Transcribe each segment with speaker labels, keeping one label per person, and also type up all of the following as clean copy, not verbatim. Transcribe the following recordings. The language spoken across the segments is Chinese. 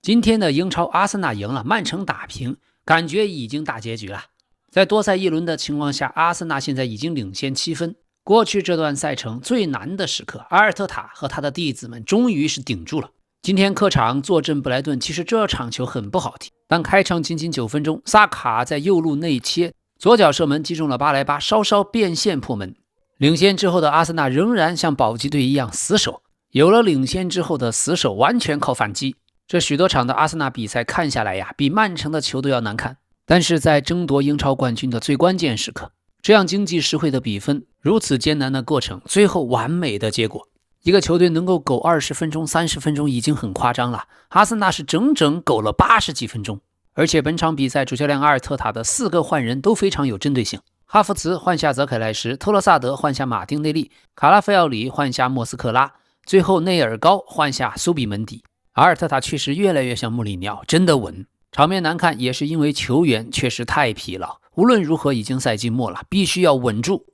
Speaker 1: 今天的英超，阿森纳赢了，曼城打平，感觉已经大结局了。在多赛一轮的情况下，阿森纳现在已经领先7分。过去这段赛程最难的时刻，阿尔特塔和他的弟子们终于是顶住了。今天客场坐镇布莱顿，其实这场球很不好踢，但开场仅9分钟，萨卡在右路内切，左脚射门击中了巴莱巴，稍稍变线破门。领先之后的阿森纳仍然像保级队一样死守，有了领先之后的死守，完全靠反击。这许多场的阿森纳比赛看下来呀，比曼城的球都要难看。但是在争夺英超冠军的最关键时刻，这样经济实惠的比分，如此艰难的过程，最后完美的结果，一个球队能够苟20分钟、30分钟已经很夸张了。阿森纳是整整苟了80几分钟，而且本场比赛主教练阿尔特塔的4个换人都非常有针对性。哈弗茨换下泽凯莱什，特洛萨德换下马丁内利，卡拉菲奥里换下莫斯克拉，最后内尔高换下苏比门迪。阿尔特塔确实越来越像穆里尼奥，真的稳。场面难看也是因为球员确实太疲劳，无论如何已经赛季末了，必须要稳住。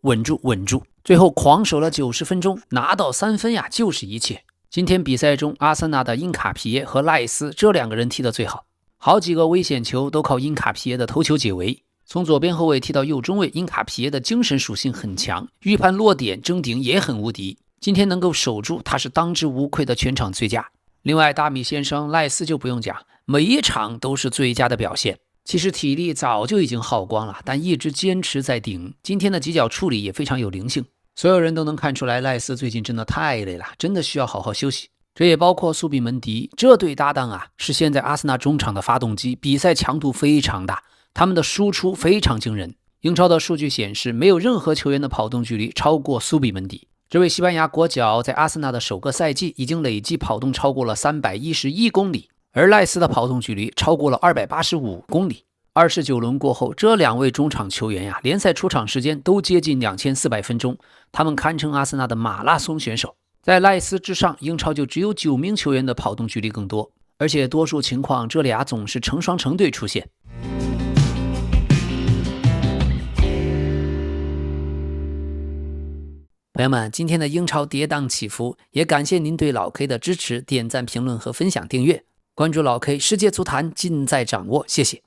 Speaker 1: 最后狂守了90分钟，拿到3分呀，就是一切。今天比赛中，阿森纳的因卡皮耶和赖斯这2个人踢得最好，好几个危险球都靠因卡皮耶的头球解围。从左边后卫踢到右中卫，因卡皮耶的精神属性很强，预判落点争顶也很无敌。今天能够守住，他是当之无愧的全场最佳。另外大米先生赖斯就不用讲，每一场都是最佳的表现。其实体力早就已经耗光了，但一直坚持在顶。今天的几脚处理也非常有灵性，所有人都能看出来赖斯最近真的太累了，真的需要好好休息。这也包括苏比门迪，这对搭档啊是现在阿森纳中场的发动机，比赛强度非常大，他们的输出非常惊人。英超的数据显示，没有任何球员的跑动距离超过苏比门迪。这位西班牙国脚在阿森纳的首个赛季已经累计跑动超过了311公里，而赖斯的跑动距离超过了285公里。29轮过后，这2位中场球员呀，联赛出场时间都接近2400分钟，他们堪称阿森纳的马拉松选手。在赖斯之上，英超就只有9名球员的跑动距离更多，而且多数情况这俩总是成双成对出现。朋友们，今天的英超跌宕起伏，也感谢您对老 K 的支持，点赞、评论和分享、订阅，关注老 K， 世界足坛尽在掌握，谢谢。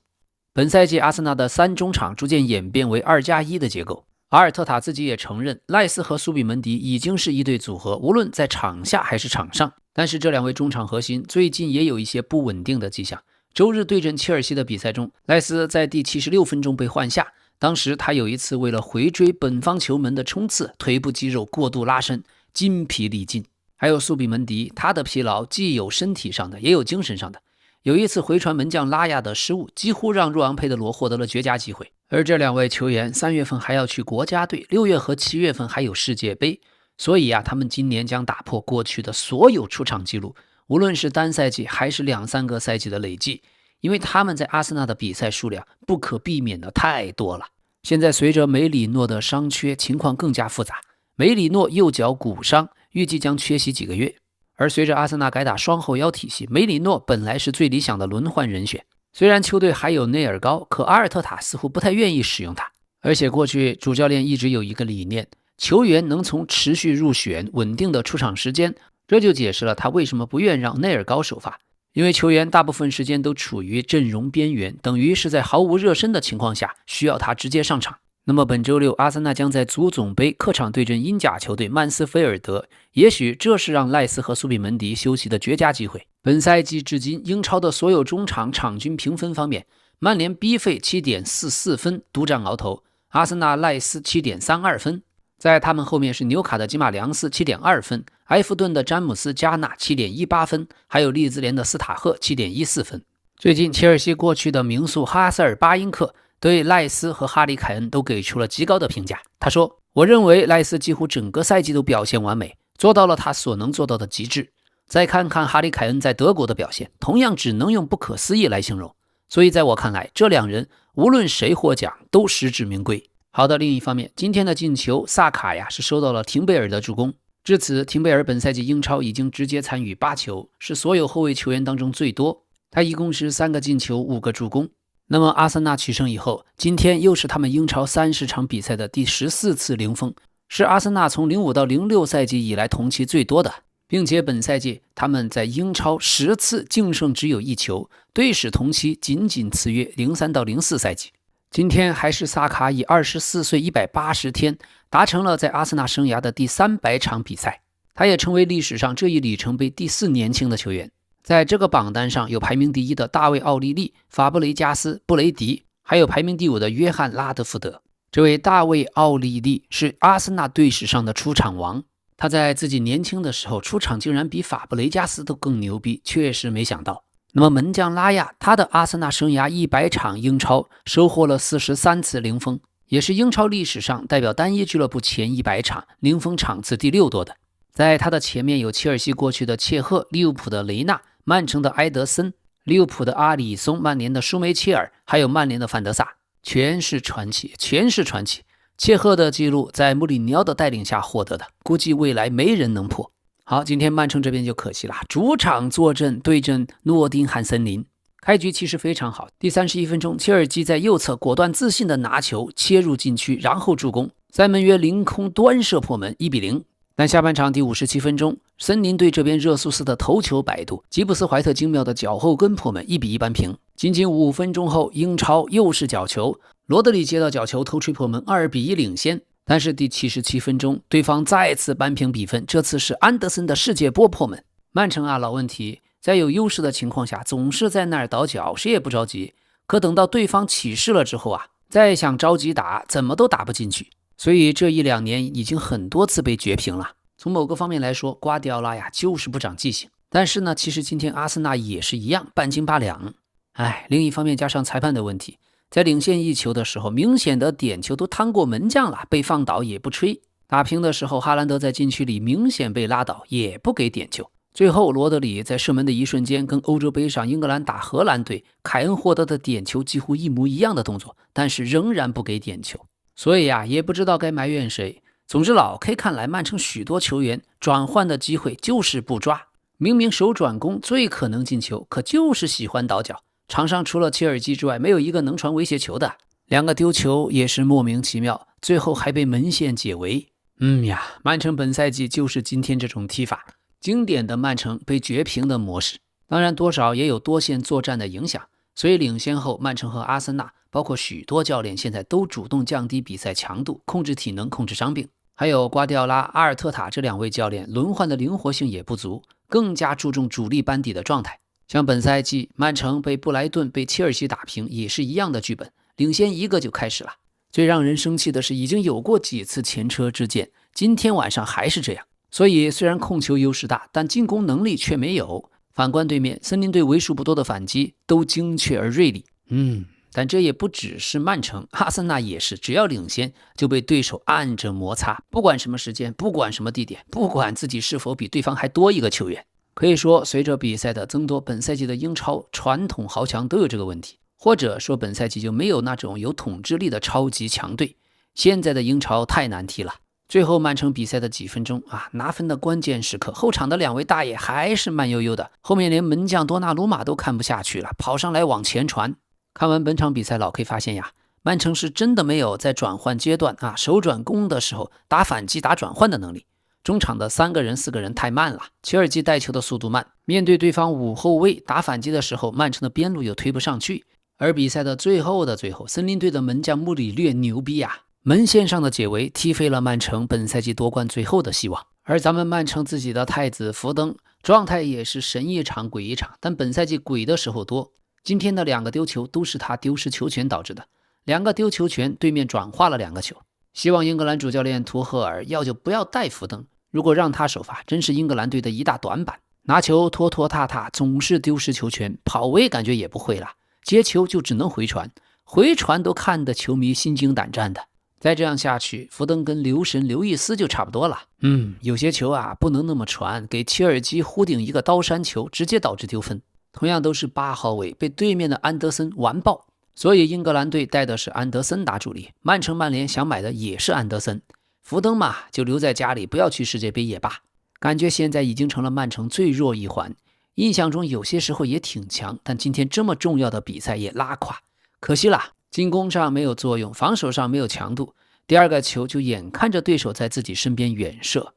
Speaker 1: 本赛季阿森纳的3中场逐渐演变为2+1的结构，阿尔特塔自己也承认，赖斯和苏比门迪已经是一对组合，无论在场下还是场上。但是这2位中场核心最近也有一些不稳定的迹象。周日对阵切尔西的比赛中，赖斯在第76分钟被换下，当时他有一次为了回追本方球门的冲刺，腿部肌肉过度拉伸，筋疲力尽。还有苏比门迪，他的疲劳既有身体上的，也有精神上的。有一次回传门将拉亚的失误，几乎让若昂佩德罗获得了绝佳机会。而这2位球员3月份还要去国家队，6月和7月份还有世界杯，所以他们今年将打破过去的所有出场记录，无论是单赛季还是2-3个赛季的累计，因为他们在阿森纳的比赛数量不可避免的太多了。现在随着梅里诺的伤缺，情况更加复杂。梅里诺右脚骨伤，预计将缺席几个月。而随着阿森纳改打双后腰体系，梅里诺本来是最理想的轮换人选。虽然球队还有内尔高，可阿尔特塔似乎不太愿意使用他。而且过去主教练一直有一个理念，球员能从持续入选、稳定的出场时间，这就解释了他为什么不愿让内尔高首发。因为球员大部分时间都处于阵容边缘，等于是在毫无热身的情况下需要他直接上场。那么本周六阿森纳将在足总杯客场对阵英甲球队曼斯菲尔德，也许这是让赖斯和苏比门迪休息的绝佳机会。本赛季至今英超的所有中场场均评分方面，曼联 B 费 7.44 分独占鳌头，阿森纳赖斯 7.32 分，在他们后面是纽卡的吉马良斯 7.2 分，埃弗顿的詹姆斯加纳 7.18 分，还有利兹联的斯塔赫 7.14 分。最近切尔西过去的名宿哈塞尔巴因克对赖斯和哈里凯恩都给出了极高的评价。他说，我认为赖斯几乎整个赛季都表现完美，做到了他所能做到的极致。再看看哈里凯恩在德国的表现，同样只能用不可思议来形容。所以在我看来，这2人无论谁获奖都实至名归。好的，另一方面，今天的进球萨卡呀是收到了廷贝尔的助攻。至此，廷贝尔本赛季英超已经直接参与8球，是所有后卫球员当中最多。他一共是3个进球5个助攻。那么阿森纳取胜以后，今天又是他们英超30场比赛的第14次零封，是阿森纳从05到06赛季以来同期最多的。并且本赛季他们在英超10次净胜只有1球，队史同期仅仅次于03到04赛季。今天还是萨卡以24岁180天达成了在阿森纳生涯的第300场比赛，他也成为历史上这一里程碑第4年轻的球员。在这个榜单上有排名第1的大卫·奥利利、法布雷加斯、布雷迪，还有排名第5的约翰·拉德福德。这位大卫·奥利利是阿森纳队史上的出场王，他在自己年轻的时候出场竟然比法布雷加斯都更牛逼，确实没想到。那么门将拉亚，他的阿森纳生涯100场英超收获了43次零封，也是英超历史上代表单一俱乐部前100场零封场次第6多的。在他的前面有切尔西过去的切赫、利物浦的雷纳、曼城的埃德森、利物浦的阿里松、曼联的舒梅切尔，还有曼联的范德萨，全是传奇，全是传奇。切赫的记录在穆里尼奥的带领下获得的，估计未来没人能破。好，今天曼城这边就可惜了，主场坐镇对阵诺丁汉森林。开局其实非常好，第31分钟，切尔基在右侧果断自信的拿球切入禁区，然后助攻，塞门约凌空端射破门，1-0。但下半场第57分钟，森林队这边热苏斯的头球摆渡，吉布斯怀特精妙的脚后跟破门，1-1扳平。仅仅5分钟后，英超又是角球，罗德里接到角球头槌破门，2-1领先。但是第77分钟，对方再次扳平比分，这次是安德森的世界波破门。曼城啊，老问题，在有优势的情况下，总是在那儿倒脚，谁也不着急。可等到对方起势了之后啊，再想着急打，怎么都打不进去。所以这1-2年已经很多次被绝平了。从某个方面来说，瓜迪奥拉呀就是不长记性。但是呢，其实今天阿森纳也是一样，半斤八两。另一方面加上裁判的问题，在领先1球的时候，明显的点球都趟过门将了，被放倒也不吹。打平的时候，哈兰德在禁区里明显被拉倒，也不给点球。最后罗德里在射门的一瞬间，跟欧洲杯上英格兰打荷兰队凯恩获得的点球几乎一模一样的动作，但是仍然不给点球。所以也不知道该埋怨谁。总之老 K 看来，曼城许多球员转换的机会就是不抓，明明手转攻最可能进球，可就是喜欢倒脚。场上除了切尔基之外，没有一个能传威胁球的，2个丢球也是莫名其妙，最后还被门线解围。曼城本赛季就是今天这种踢法，经典的曼城被绝平的模式。当然多少也有多线作战的影响，所以领先后，曼城和阿森纳包括许多教练现在都主动降低比赛强度，控制体能，控制伤病。还有瓜迪奥拉、阿尔特塔这2位教练轮换的灵活性也不足，更加注重主力班底的状态。像本赛季曼城被布莱顿、被切尔西打平也是一样的剧本，领先1个就开始了。最让人生气的是，已经有过几次前车之鉴，今天晚上还是这样。所以虽然控球优势大，但进攻能力却没有。反观对面森林队为数不多的反击都精确而锐利。但这也不只是曼城，阿森纳也是，只要领先就被对手按着摩擦，不管什么时间，不管什么地点，不管自己是否比对方还多一个球员。可以说随着比赛的增多，本赛季的英超传统豪强都有这个问题，或者说本赛季就没有那种有统治力的超级强队。现在的英超太难踢了。最后曼城比赛的几分钟拿分的关键时刻，后场的2位大爷还是慢悠悠的，后面连门将多纳鲁马都看不下去了，跑上来往前传。看完本场比赛，老 K 发现曼城是真的没有在转换阶段手转攻的时候打反击打转换的能力。中场的3个人4个人太慢了，切尔西带球的速度慢，面对对方5后卫打反击的时候，曼城的边路又推不上去。而比赛的最后，森林队的门将穆里略牛逼门线上的解围踢飞了曼城本赛季夺冠最后的希望。而咱们曼城自己的太子福登状态也是神一场鬼一场，但本赛季鬼的时候多。今天的2个丢球都是他丢失球权导致的，2个丢球权对面转化了2个球。希望英格兰主教练图赫尔要就不要带福登，如果让他首发，真是英格兰队的一大短板。拿球拖拖沓沓，总是丢失球权，跑位感觉也不会了，接球就只能回传，回传都看得球迷心惊胆战的。再这样下去，福登跟留神刘易斯就差不多了。有些球不能那么传，给切尔基呼顶一个刀山球，直接导致丢分。同样都是8号位，被对面的安德森完爆，所以英格兰队带的是安德森打主力，曼城曼联想买的也是安德森。福登就留在家里，不要去世界杯也罢。感觉现在已经成了曼城最弱一环，印象中有些时候也挺强，但今天这么重要的比赛也拉垮，可惜啦，进攻上没有作用，防守上没有强度，第2个球就眼看着对手在自己身边远射。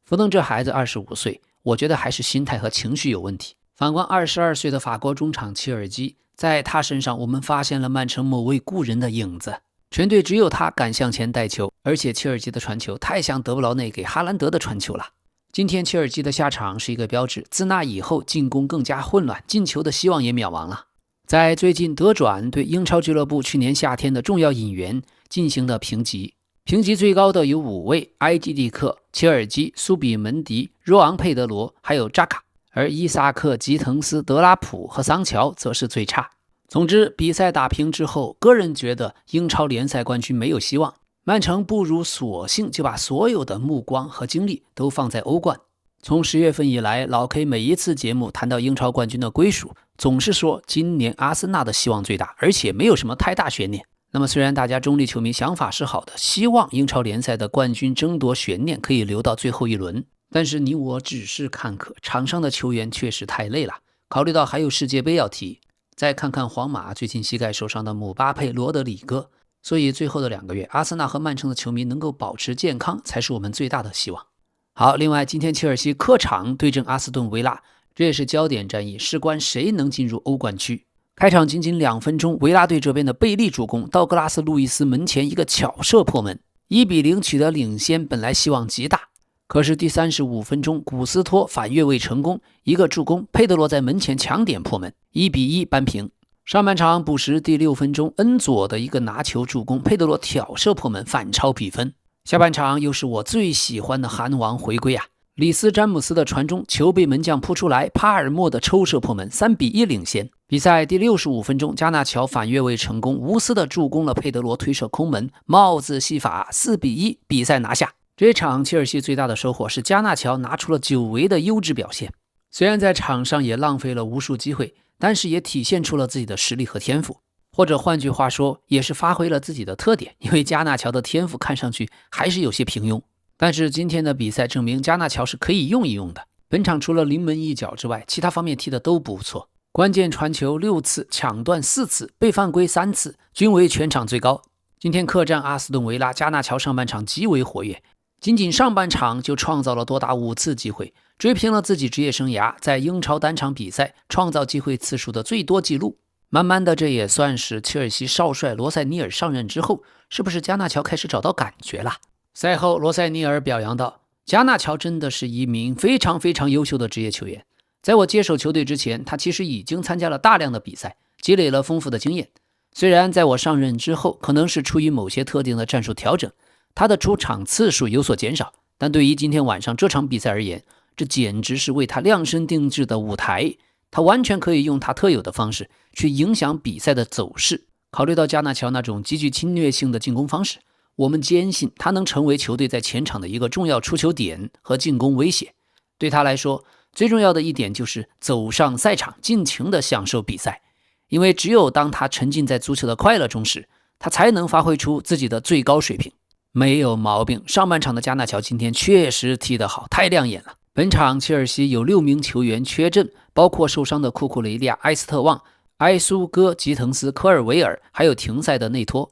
Speaker 1: 福登这孩子25岁，我觉得还是心态和情绪有问题。反观22岁的法国中场切尔基，在他身上我们发现了曼城某位故人的影子。全队只有他敢向前带球，而且切尔基的传球太像德布劳内给哈兰德的传球了。今天切尔基的下场是一个标志，自那以后进攻更加混乱，进球的希望也渺茫了。在最近德转对英超俱乐部去年夏天的重要引援进行的评级，评级最高的有5位：埃基蒂克、切尔基、苏比门迪、若昂佩德罗还有扎卡，而伊萨克、吉滕斯、德拉普和桑乔则是最差。总之，比赛打平之后，个人觉得英超联赛冠军没有希望，曼城不如索性就把所有的目光和精力都放在欧冠。从10月份以来，老 K 每一次节目谈到英超冠军的归属，总是说今年阿森纳的希望最大，而且没有什么太大悬念。那么虽然大家中立球迷想法是好的，希望英超联赛的冠军争夺悬念可以留到最后一轮，但是你我只是看客，场上的球员确实太累了。考虑到还有世界杯要踢，再看看皇马最近膝盖受伤的姆巴佩、罗德里戈，所以最后的2个月，阿森纳和曼城的球迷能够保持健康才是我们最大的希望。好，另外今天切尔西客场对阵阿斯顿维拉，这也是焦点战役，事关谁能进入欧冠区。开场仅仅2分钟，维拉队这边的贝利主攻，道格拉斯·路易斯门前一个巧射破门，1-0取得领先，本来希望极大。可是第35分钟，古斯托反越位成功，一个助攻，佩德罗在门前抢点破门，1-1扳平。上半场补时第6分钟，恩佐的一个拿球助攻，佩德罗挑射破门，反超比分。下半场又是我最喜欢的韩王回归啊！里斯詹姆斯的传中，球被门将扑出来，帕尔默的抽射破门，3-1领先。比赛第65分钟，加纳乔反越位成功，无私的助攻了佩德罗推射空门，帽子戏法，4-1比赛拿下。这场切尔西最大的收获是加纳乔拿出了久违的优质表现，虽然在场上也浪费了无数机会，但是也体现出了自己的实力和天赋，或者换句话说，也是发挥了自己的特点。因为加纳乔的天赋看上去还是有些平庸，但是今天的比赛证明加纳乔是可以用一用的。本场除了临门一脚之外，其他方面踢得都不错，关键传球6次，抢断4次，被犯规3次，均为全场最高。今天客战阿斯顿维拉，加纳乔上半场极为活跃，仅仅上半场就创造了多达5次机会，追平了自己职业生涯在英超单场比赛创造机会次数的最多纪录。慢慢的，这也算是切尔西少帅罗塞尼尔上任之后，是不是加纳乔开始找到感觉了？赛后，罗塞尼尔表扬道，加纳乔真的是一名非常非常优秀的职业球员。在我接手球队之前，他其实已经参加了大量的比赛，积累了丰富的经验。虽然在我上任之后，可能是出于某些特定的战术调整，他的出场次数有所减少，但对于今天晚上这场比赛而言，这简直是为他量身定制的舞台。他完全可以用他特有的方式去影响比赛的走势。考虑到加纳乔那种极具侵略性的进攻方式，我们坚信他能成为球队在前场的一个重要出球点和进攻威胁。对他来说，最重要的一点就是走上赛场，尽情地享受比赛。因为只有当他沉浸在足球的快乐中时，他才能发挥出自己的最高水平。没有毛病，上半场的加纳乔今天确实踢得好，太亮眼了。本场切尔西有6名球员缺阵，包括受伤的库库雷利亚、埃斯特旺、埃苏戈、吉滕斯、科尔维尔，还有停赛的内托。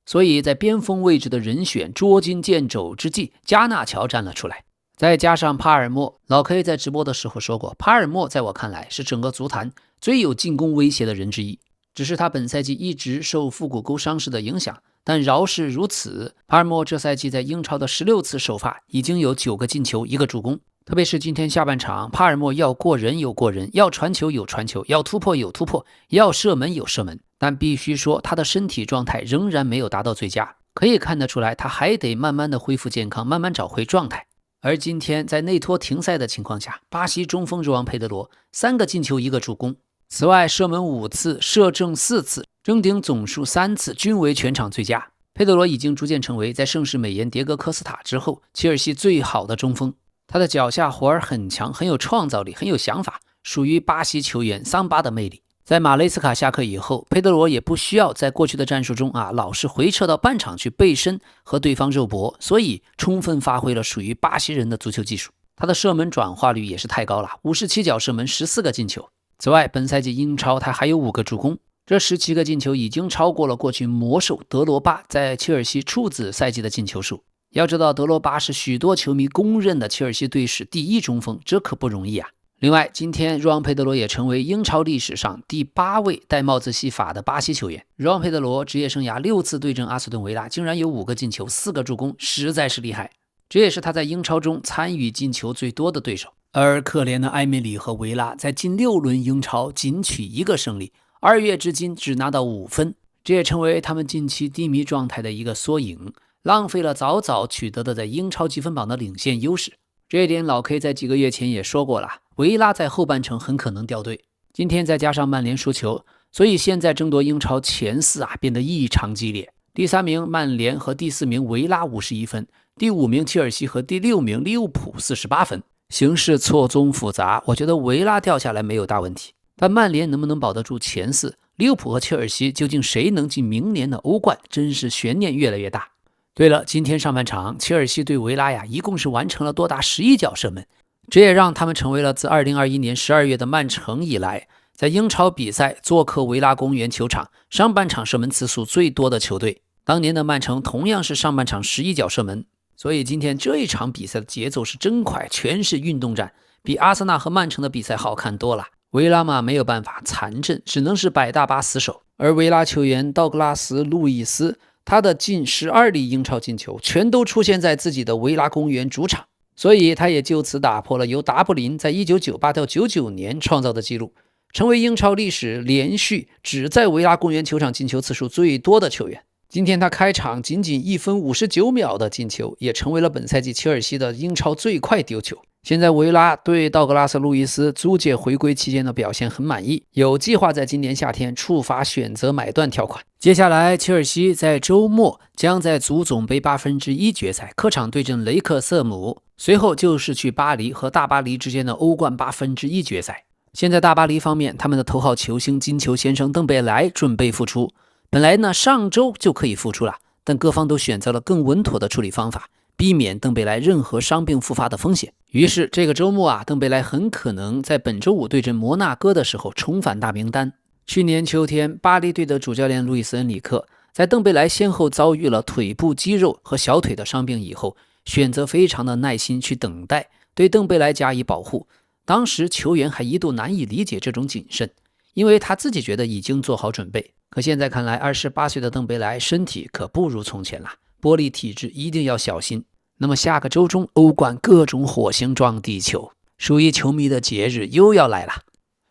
Speaker 1: 所以在边锋位置的人选捉襟见肘之际，加纳乔站了出来。再加上帕尔默，老 K 在直播的时候说过，帕尔默在我看来是整个足坛最有进攻威胁的人之一，只是他本赛季一直受腹股沟伤势的影响，但饶是如此，帕尔默这赛季在英超的16次首发已经有9个进球1个助攻。特别是今天下半场，帕尔默要过人有过人，要传球有传球，要突破有突破，要射门有射门，但必须说他的身体状态仍然没有达到最佳，可以看得出来他还得慢慢的恢复健康，慢慢找回状态。而今天在内托停赛的情况下，巴西中锋若昂佩德罗3个进球1个助攻，此外射门5次，射正4次，争顶总数3次，均为全场最佳。佩德罗已经逐渐成为在盛世美颜迭戈科斯塔之后切尔西最好的中锋。他的脚下活儿很强，很有创造力，很有想法，属于巴西球员桑巴的魅力。在马雷斯卡下课以后，佩德罗也不需要在过去的战术中老是回撤到半场去背身和对方肉搏，所以充分发挥了属于巴西人的足球技术。他的射门转化率也是太高了，57脚射门14个进球。此外，本赛季英超他还有5个助攻，这17个进球已经超过了过去魔兽德罗巴在切尔西处子赛季的进球数。要知道德罗巴是许多球迷公认的切尔西队史第1中锋，这可不容易啊。另外，今天若昂·佩德罗也成为英超历史上第8位戴帽子戏法的巴西球员。若昂·佩德罗职业生涯6次对阵阿斯顿维拉，竟然有5个进球，4个助攻，实在是厉害。这也是他在英超中参与进球最多的对手。而可怜的埃梅里和维拉在近6轮英超仅取1个胜利，2月至今只拿到5分，这也成为他们近期低迷状态的一个缩影，浪费了早早取得的在英超积分榜的领先优势。这一点老 K 在几个月前也说过了，维拉在后半程很可能掉队。今天再加上曼联输球，所以现在争夺英超前4变得异常激烈。第3名曼联和第4名维拉51分，第5名切尔西和第6名利物浦48分，形势错综复杂。我觉得维拉掉下来没有大问题，但曼联能不能保得住前4，利物浦和切尔西究竟谁能进明年的欧冠，真是悬念越来越大。对了，今天上半场切尔西对维拉一共是完成了多达11脚射门，这也让他们成为了自2021年12月的曼城以来，在英超比赛做客维拉公园球场上半场射门次数最多的球队。当年的曼城同样是上半场11脚射门，所以今天这一场比赛的节奏是真快，全是运动战，比阿森纳和曼城的比赛好看多了。维拉嘛没有办法，残阵，只能是摆大巴死守。而维拉球员道格拉斯·路易斯，他的近12粒英超进球全都出现在自己的维拉公园主场，所以他也就此打破了由达布林在1998到99年创造的纪录，成为英超历史连续只在维拉公园球场进球次数最多的球员。今天他开场仅仅1分59秒的进球，也成为了本赛季切尔西的英超最快丢球。现在维拉对道格拉斯·路易斯租借回归期间的表现很满意，有计划在今年夏天触发选择买断条款。接下来切尔西在周末将在足总杯1/8决赛客场对阵雷克瑟姆，随后就是去巴黎和大巴黎之间的欧冠1/8决赛。现在大巴黎方面，他们的头号球星金球先生邓贝莱准备复出，本来呢上周就可以复出了，但各方都选择了更稳妥的处理方法，避免邓贝莱任何伤病复发的风险。于是这个周末邓贝莱很可能在本周5对阵摩纳哥的时候重返大名单。去年秋天，巴黎队的主教练路易斯·恩里克在邓贝莱先后遭遇了腿部肌肉和小腿的伤病以后，选择非常的耐心去等待，对邓贝莱加以保护。当时球员还一度难以理解这种谨慎，因为他自己觉得已经做好准备。可现在看来，28岁的邓贝莱身体可不如从前了，玻璃体质一定要小心。那么下个周中，欧冠各种火星撞地球，属于球迷的节日又要来了。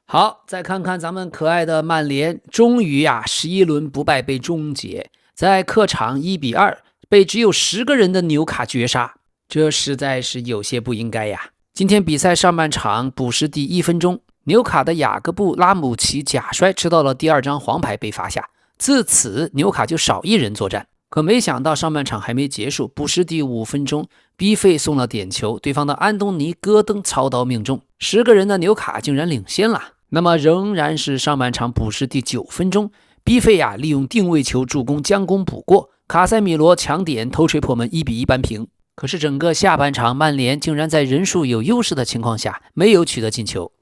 Speaker 1: 好，再看看咱们可爱的曼联，终于11轮不败被终结，在客场1-2被只有10个人的纽卡绝杀，这实在是有些不应该呀。今天比赛上半场补时第1分钟，纽卡的雅各布·拉姆齐假摔吃到了第2张黄牌被罚下，自此纽卡就少1人作战。可没想到上半场还没结束，补时第5分钟，逼费送了点球，对方的安东尼·戈登操刀命中，10个人的纽卡竟然领先了。那么仍然是上半场补时第9分钟，逼费利用定位球助攻将功补过，卡塞米罗抢点头锤破门1-1扳平。可是整个下半场曼联竟然在人数有优势的情况下没有取得进球，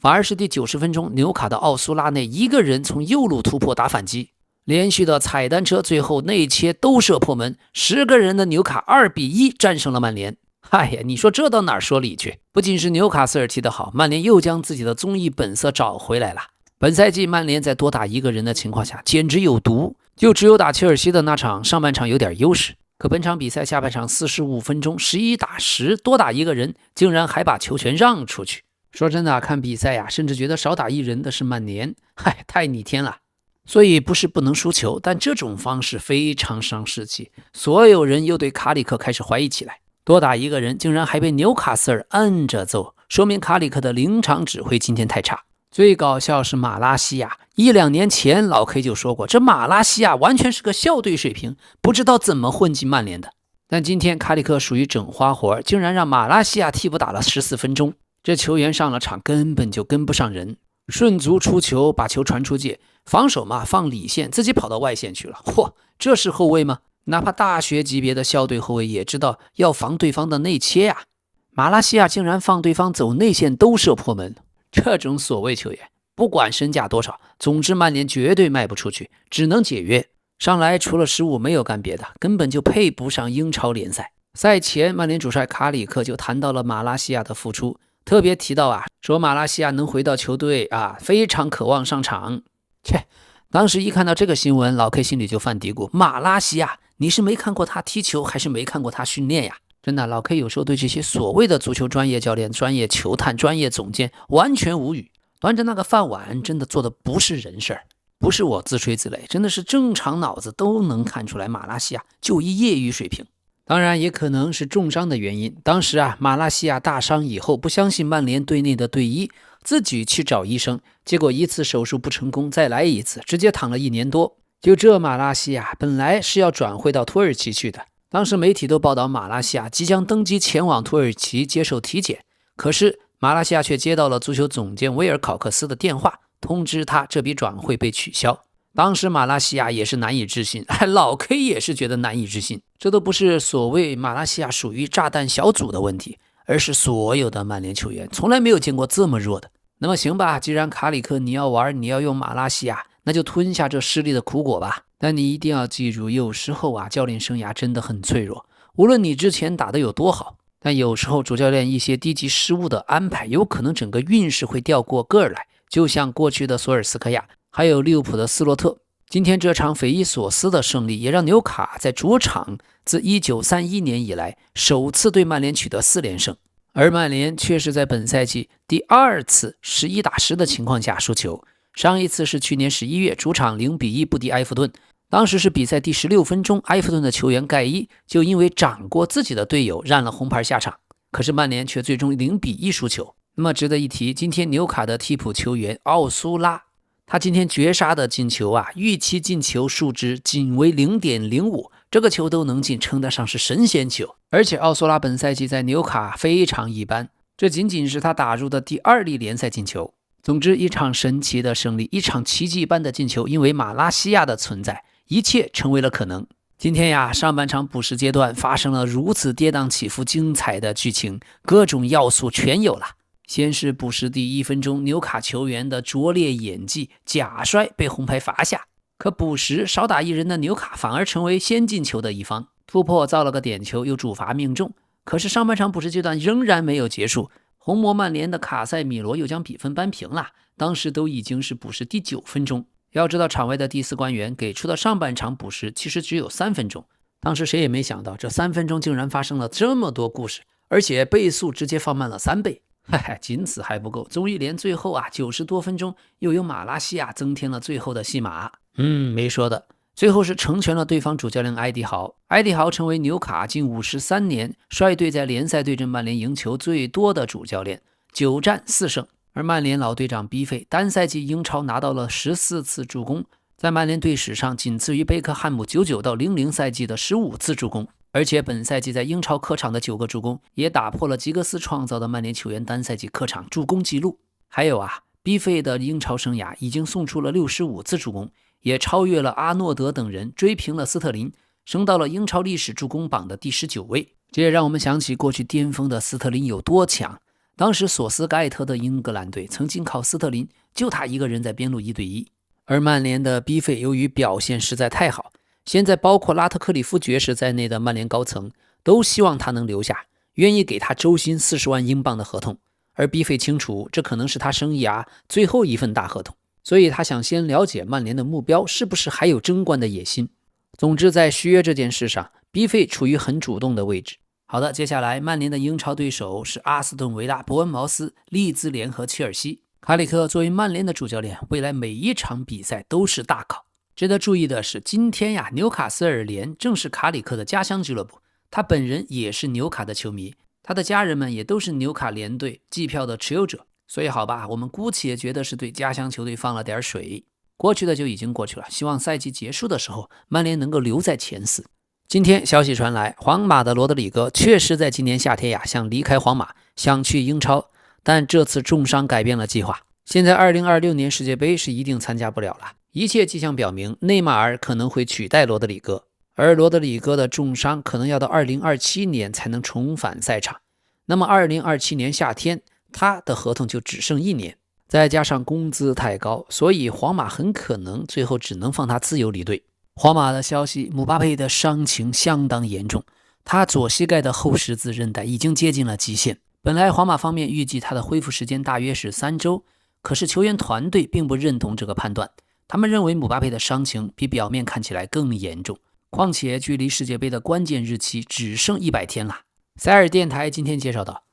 Speaker 1: 反而是第90分钟，纽卡的奥苏拉内一个人从右路突破打反击，连续的踩单车，最后内切都射破门，10个人的纽卡2-1战胜了曼联。哎呀，你说这到哪儿说理去？不仅是纽卡斯尔踢得好，曼联又将自己的综艺本色找回来了。本赛季曼联在多打1个人的情况下简直有毒，就只有打切尔西的那场上半场有点优势，可本场比赛下半场45分钟11打10多打1个人，竟然还把球权让出去。说真的，看比赛甚至觉得少打1人的是曼联，太逆天了。所以不是不能输球，但这种方式非常伤士气，所有人又对卡里克开始怀疑起来。多打1个人竟然还被纽卡斯尔按着揍，说明卡里克的临场指挥今天太差。最搞笑是马拉西亚，1-2年前老 K 就说过，这马拉西亚完全是个校队水平，不知道怎么混进曼联的。但今天卡里克属于整花活，竟然让马拉西亚替补打了14分钟，这球员上了场根本就跟不上人，顺足出球把球传出界，防守嘛放里线，自己跑到外线去了。嚯，这是后卫吗？哪怕大学级别的校队后卫也知道要防对方的内切马拉西亚竟然放对方走内线都射破门，这种所谓球员不管身价多少，总之曼联绝对卖不出去，只能解约。上来除了失误没有干别的，根本就配不上英超联赛。赛前，曼联主帅卡里克就谈到了马拉西亚的复出，特别提到说马拉西亚能回到球队非常渴望上场。当时一看到这个新闻，老 K 心里就犯嘀咕：马拉西亚，你是没看过他踢球，还是没看过他训练呀？真的，老 K 有时候对这些所谓的足球专业教练、专业球探、专业总监完全无语。端着那个饭碗，真的做的不是人事儿。不是我自吹自擂，真的是正常脑子都能看出来，马拉西亚就一业余水平。当然也可能是重伤的原因。当时马拉西亚大伤以后，不相信曼联队内的队医，自己去找医生，结果一次手术不成功，再来一次，直接躺了1年多。就这马拉西亚本来是要转会到土耳其去的，当时媒体都报道马拉西亚即将登机前往土耳其接受体检，可是马拉西亚却接到了足球总监威尔考克斯的电话，通知他这笔转会被取消。当时马拉西亚也是难以置信，老 K 也是觉得难以置信，这都不是所谓马拉西亚属于炸弹小组的问题，而是所有的曼联球员从来没有见过这么弱的。那么行吧，既然卡里克你要玩，你要用马拉西亚，那就吞下这失利的苦果吧。但你一定要记住，有时候教练生涯真的很脆弱，无论你之前打得有多好，但有时候主教练一些低级失误的安排，有可能整个运势会掉过个儿来，就像过去的索尔斯克亚，还有利物浦的斯洛特。今天这场匪夷所思的胜利，也让纽卡在主场自1931年以来首次对曼联取得4连胜，而曼联却是在本赛季第2次11打10的情况下输球。上一次是去年11月主场0-1不敌埃弗顿，当时是比赛第16分钟，埃弗顿的球员盖伊就因为掌过自己的队友染了红牌下场，可是曼联却最终0-1输球。那么值得一提，今天纽卡的替补球员奥苏拉，他今天绝杀的进球预期进球数值仅为 0.05， 这个球都能进，称得上是神仙球。而且奥苏拉本赛季在纽卡非常一般，这仅仅是他打入的第2粒联赛进球。总之，一场神奇的胜利，一场奇迹般的进球，因为马拉西亚的存在，一切成为了可能。今天上半场补时阶段发生了如此跌宕起伏精彩的剧情，各种要素全有了。先是补时第1分钟，纽卡球员的拙劣演技，假摔被红牌罚下，可补时少打一人的纽卡反而成为先进球的一方，突破造了个点球，又主罚命中。可是上半场补时阶段仍然没有结束，红魔曼联的卡塞米罗又将比分扳平了，当时都已经是补时第9分钟。要知道场外的第4官员给出的上半场补时其实只有3分钟，当时谁也没想到这3分钟竟然发生了这么多故事，而且倍速直接放慢了3倍。仅此还不够，综艺联最后90多分钟又有马拉西亚增添了最后的戏码。没说的，最后是成全了对方主教练埃迪豪。埃迪豪成为纽卡近53年率队在联赛对阵曼联赢球最多的主教练，9战4胜。而曼联老队长逼费单赛季英超拿到了14次助攻，在曼联队史上仅次于贝克汉姆99到00赛季的15次助攻。而且本赛季在英超客场的9个助攻也打破了吉格斯创造的曼联球员单赛季客场助攻纪录。还有逼费的英超生涯已经送出了65次助攻，也超越了阿诺德等人，追平了斯特林，升到了英超历史助攻榜的第19位。这也让我们想起过去巅峰的斯特林有多强。当时索斯盖特的英格兰队曾经靠斯特林就他一个人在边路1对1，而曼联的逼费由于表现实在太好，现在包括拉特克里夫爵士在内的曼联高层都希望他能留下，愿意给他周薪40万英镑的合同。而逼费清楚这可能是他生涯最后一份大合同，所以他想先了解曼联的目标是不是还有争冠的野心。总之在续约这件事上，逼费处于很主动的位置。好的，接下来曼联的英超对手是阿斯顿维拉、伯恩茅斯、利兹联和切尔西。卡里克作为曼联的主教练，未来每一场比赛都是大考。值得注意的是，今天纽卡斯尔联正是卡里克的家乡俱乐部，他本人也是纽卡的球迷，他的家人们也都是纽卡联队季票的持有者，所以好吧，我们姑且觉得是对家乡球队放了点水。过去的就已经过去了，希望赛季结束的时候曼联能够留在前4。今天消息传来，皇马的罗德里戈确实在今年夏天想离开皇马，想去英超，但这次重伤改变了计划，现在2026年世界杯是一定参加不了了。一切迹象表明，内马尔可能会取代罗德里戈，而罗德里戈的重伤可能要到2027年才能重返赛场。那么2027年夏天，他的合同就只剩1年，再加上工资太高，所以皇马很可能最后只能放他自由离队。皇马的消息，姆巴佩的伤情相当严重，他左膝盖的后十字韧带已经接近了极限。本来皇马方面预计他的恢复时间大约是3周，可是球员团队并不认同这个判断，他们认为姆巴佩的伤情比表面看起来更严重，况且距离世界杯的关键日期只剩100天了。塞尔电台今天介绍到，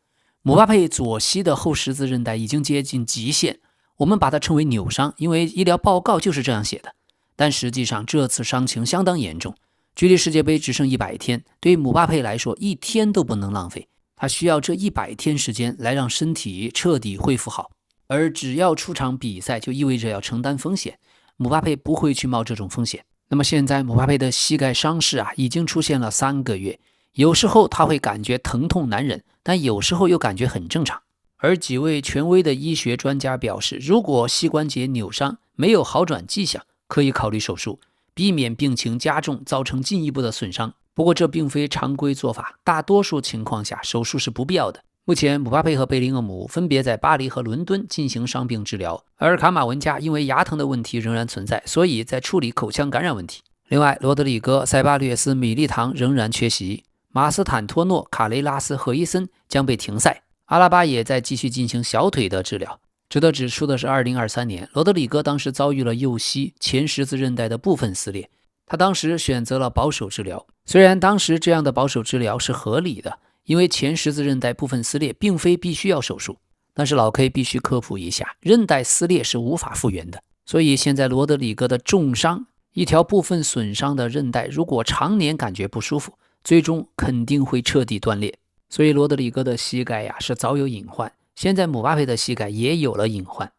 Speaker 1: 姆巴佩左膝的后十字韧带已经接近极限，我们把它称为扭伤，因为医疗报告就是这样写的。但实际上这次伤情相当严重，距离世界杯只剩100天，对于姆巴佩来说一天都不能浪费，他需要这100天时间来让身体彻底恢复好，而只要出场比赛就意味着要承担风险，姆巴佩不会去冒这种风险。那么现在姆巴佩的膝盖伤势已经出现了3个月，有时候他会感觉疼痛难忍，但有时候又感觉很正常。而几位权威的医学专家表示，如果膝关节扭伤没有好转迹象，可以考虑手术，避免病情加重造成进一步的损伤。不过这并非常规做法，大多数情况下手术是不必要的。目前姆巴佩和贝林厄姆分别在巴黎和伦敦进行伤病治疗，而卡马文加因为牙疼的问题仍然存在，所以在处理口腔感染问题。另外，罗德里戈、塞巴略斯、米利唐仍然缺席，马斯坦托诺、卡雷拉斯、赫伊森将被停赛，阿拉巴也在继续进行小腿的治疗。值得指出的是，2023年罗德里戈当时遭遇了右膝前十字韧带的部分撕裂，他当时选择了保守治疗。虽然当时这样的保守治疗是合理的，因为前十字韧带部分撕裂并非必须要手术，但是老 K 必须科普一下，韧带撕裂是无法复原的，所以现在罗德里戈的重伤，一条部分损伤的韧带如果常年感觉不舒服，最终肯定会彻底断裂。所以罗德里戈的膝盖是早有隐患，现在姆巴佩的膝盖也有了隐患。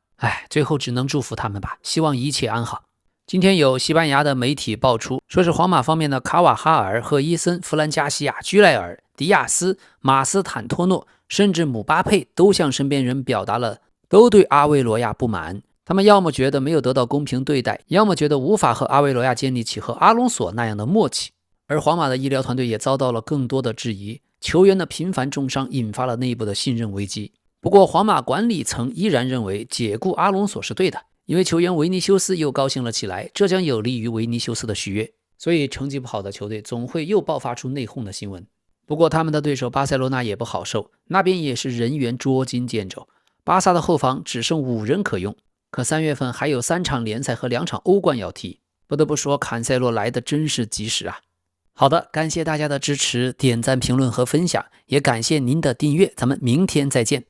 Speaker 1: 最后只能祝福他们吧，希望一切安好。今天有西班牙的媒体爆出，说是皇马方面的卡瓦哈尔、赫伊森、弗兰加西亚、居莱尔、迪亚斯、马斯坦托诺，甚至姆巴佩都向身边人表达了都对阿维罗亚不满。他们要么觉得没有得到公平对待，要么觉得无法和阿维罗亚建立起和阿隆索那样的默契。而皇马的医疗团队也遭到了更多的质疑，球员的频繁重伤引发了内部的信任危机。不过皇马管理层依然认为解雇阿隆索是对的，因为球员维尼修斯又高兴了起来，这将有利于维尼修斯的续约。所以成绩不好的球队总会又爆发出内讧的新闻。不过他们的对手巴塞罗那也不好受，那边也是人员捉襟见肘，巴萨的后防只剩5人可用，可3月份还有3场联赛和2场欧冠要踢，不得不说坎塞洛来的真是及时啊。好的，感谢大家的支持、点赞、评论和分享，也感谢您的订阅，咱们明天再见。